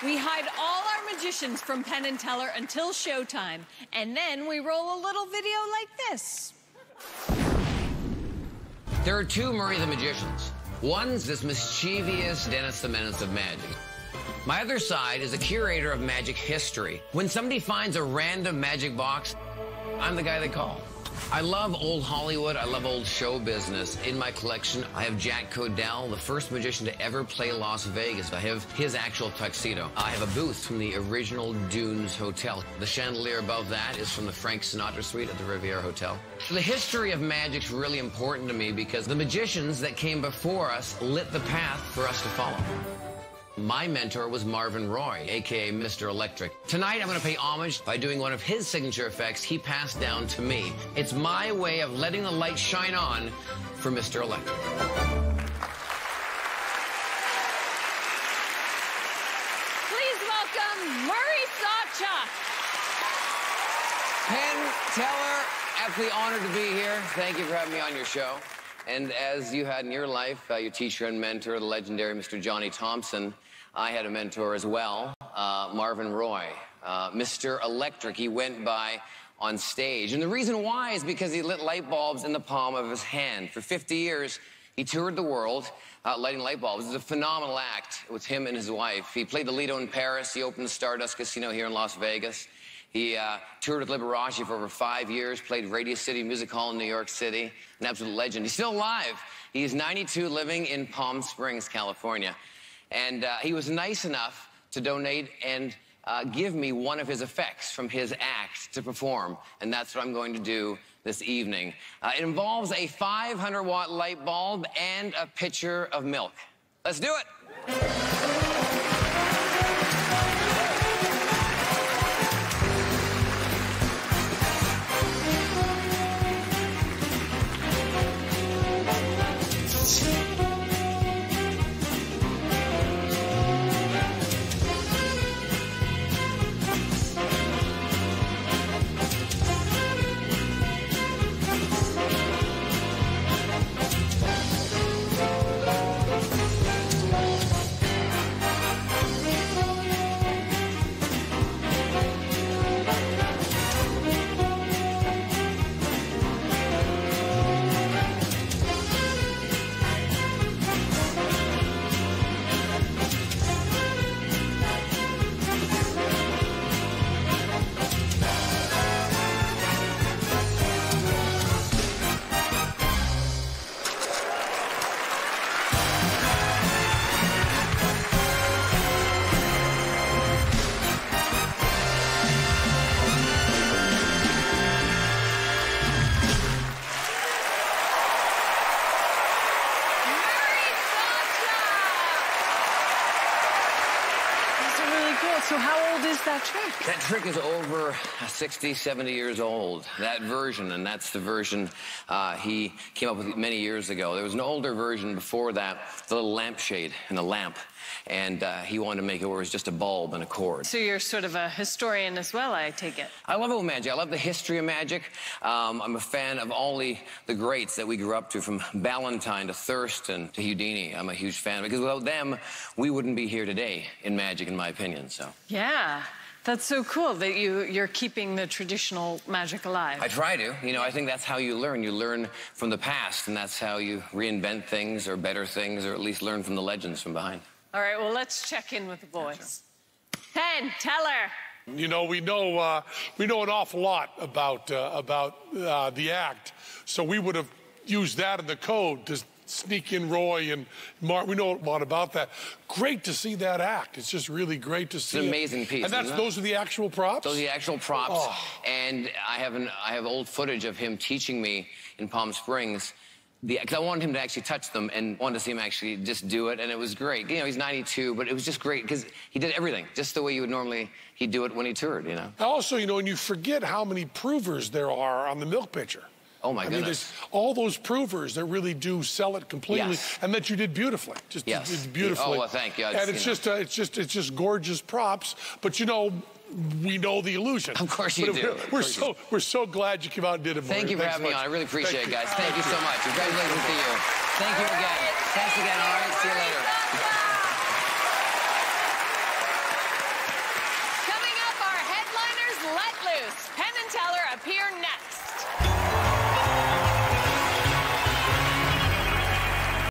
We hide all our magicians from Penn and Teller until showtime, and then we roll a little video like this. There are two Murray the Magicians. One's this mischievous Dennis the Menace of magic. My other side is a curator of magic history. When somebody finds a random magic box, I'm the guy they call. I love old Hollywood. I love old show business. In my collection, I have Jack Codell, the first magician to ever play Las Vegas. I have his actual tuxedo. I have a booth from the original Dunes Hotel. The chandelier above that is from the Frank Sinatra suite at the Riviera Hotel. The history of magic's really important to me because the magicians that came before us lit the path for us to follow. My mentor was Marvin Roy, a.k.a. Mr. Electric. Tonight, I'm going to pay homage by doing one of his signature effects he passed down to me. It's my way of letting the light shine on for Mr. Electric. Please welcome Murray Sawchuck. Penn, Teller, absolutely honored to be here. Thank you for having me on your show. And as you had in your life, your teacher and mentor, the legendary Mr. Johnny Thompson, I had a mentor as well, Marvin Roy. Mr. Electric, he went by on stage. And the reason why is because he lit light bulbs in the palm of his hand. For 50 years, he toured the world lighting light bulbs. It was a phenomenal act with him and his wife. He played the Lido in Paris. He opened the Stardust Casino here in Las Vegas. He toured with Liberace for over 5 years, played Radio City Music Hall in New York City, an absolute legend. He's still alive. He's 92, living in Palm Springs, California. And he was nice enough to donate and give me one of his effects from his act to perform. And that's what I'm going to do this evening. It involves a 500-watt light bulb and a pitcher of milk. Let's do it. So how old is that trick? That trick is over 60, 70 years old, that version, and that's the version he came up with many years ago. There was an older version before that, the little lampshade and the lamp, and he wanted to make it where it was just a bulb and a cord. So you're sort of a historian as well, I take it. I love old magic. I love the history of magic. I'm a fan of all the greats that we grew up to, from Ballantyne to Thurston to Houdini. I'm a huge fan, because without them, we wouldn't be here today in magic, in my opinion, so. Yeah. That's so cool that you're keeping the traditional magic alive. I try to. You know, I think that's how you learn. You learn from the past, and that's how you reinvent things or better things, or at least learn from the legends from behind. All right, well, let's check in with the boys. Penn, Teller. You know, we know an awful lot about the act, so we would have used that in the code to sneak in Roy and Mark. We know a lot about that. Great to see that act. It's just really great to see. It's an amazing piece. And those are the actual props? Those are the actual props. Oh. And I have old footage of him teaching me in Palm Springs. Because I wanted him to actually touch them and wanted to see him actually just do it, and it was great. You know, he's 92, but it was just great because he did everything just the way you would normally he'd do it when he toured, you know. Also, you know, and you forget how many provers there are on the milk pitcher. Oh, my goodness. I mean, there's all those provers that really do sell it completely, yes. And that you did beautifully. Just yes. beautifully. Oh, well, thank you. And it's just gorgeous props. But, you know, we know the illusion. Of course you do. We're so glad you came out and did it, Murray. Thank you for having me on. I really appreciate it, guys. Thank you so much. Congratulations to you. Thank you again. Thanks again. All right, see you later. introduce Penn and Teller